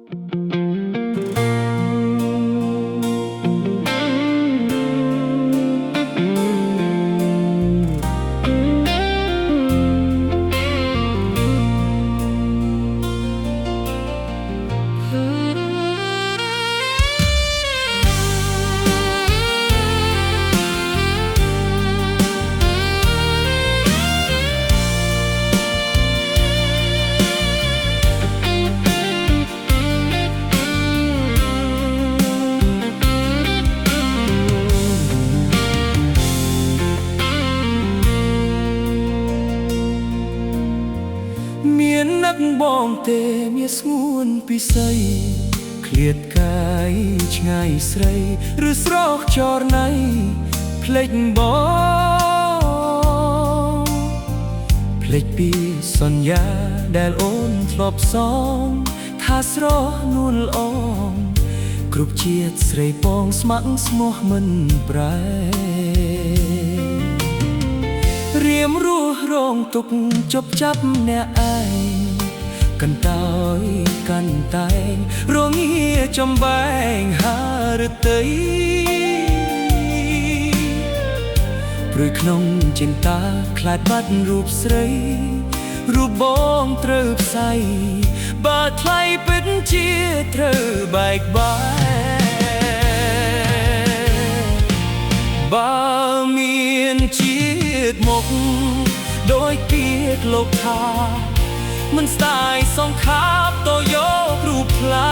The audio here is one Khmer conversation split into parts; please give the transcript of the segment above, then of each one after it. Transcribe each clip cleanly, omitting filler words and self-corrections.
មាននឹកបងទេមានស្ងួនពិសីឃ្លាតកាយឆ្ងាយស្រីឬស្រស់ចរណៃភ្លេចបងភ្លេចពីសន្យាដែលអូនធ្លាប់សងថាស្រស់នួនល្អងគ្រប់ជាតិស្រីពងស្ម័គ្រស្មោះមិនប្រែរៀមរស់រងទុកជប់ចាប់អ្នកឯងកន្តើយកាន់តែងរងាចំបែងហារតីព្រួយក្នុងចិន្តាខ្លាចបាត់រូបស្រីរូបបងត្រូវផ្សៃបើថ្លៃពិតជាត្រូវបែកបាក់បើមានជាតិមុខដោយពាក្យលោកថាមិនស្ដាយសងខាប់តយករូបថ្លៃ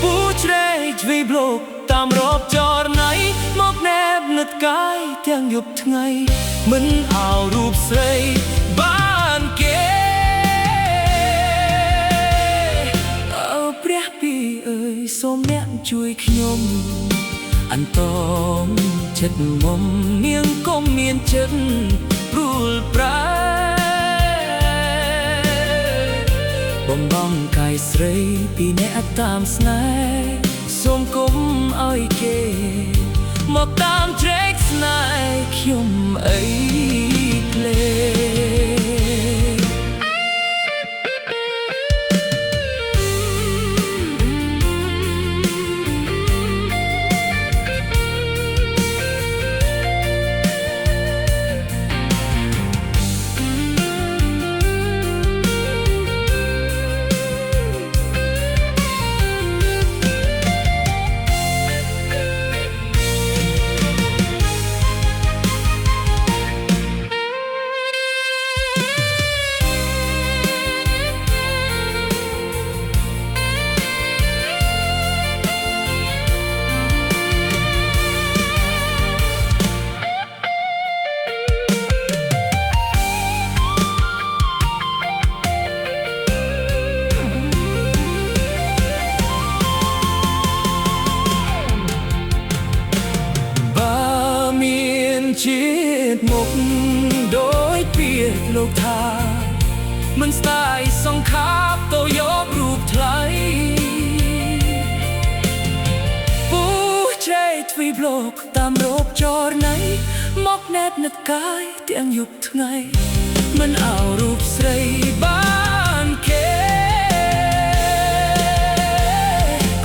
ពូជ្រែកជ្វីប្លុកតាមរបចរណៃមកណែបនឹកកាយទាំងយប់ថ្ងៃមិនអោរូបស្រីបានគេអើព្រះពីអើយសូមអ្នកជួយខ្ញុំអន្តងចិត្តមុំនាងកុំមានចិត្តព្រួលប្រែបំបងកាយស្រីពីអ្នកតាមស្នេហ៍សូមគុំឲ្យគេមកតាមជ្រែកស្នេហ៍ខ្ញុំអីក្លេជាតិមុខដោយពាក្យលោកថាមិនស្ដាយសងខាប់តយករូបថ្លៃពូជ្រែកទ្វីប្លុកតាមរោបចរណៃមកណែបនឹកកាយទាំងយប់ថ្ងៃមិនអោរូបស្រីបានគេ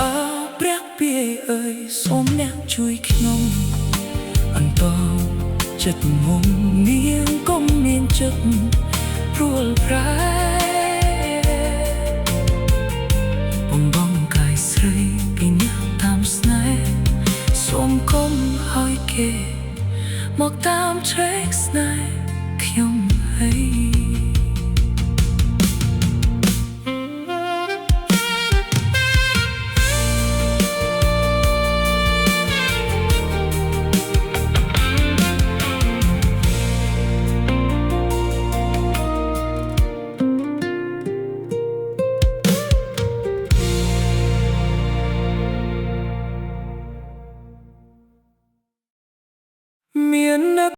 អើព្រះពីអើយសូមអ្នកជួយខ្ញុំអន្តងចិត្តមុំនាងកុំមានចិត្តព្រួលប្រែបំបងកាយស្រីពីអ្នកតាមស្នេហ៍សូមកុំឲ្យគេមកតាមជ្រែកស្នេហ៍ខ្ញុំអី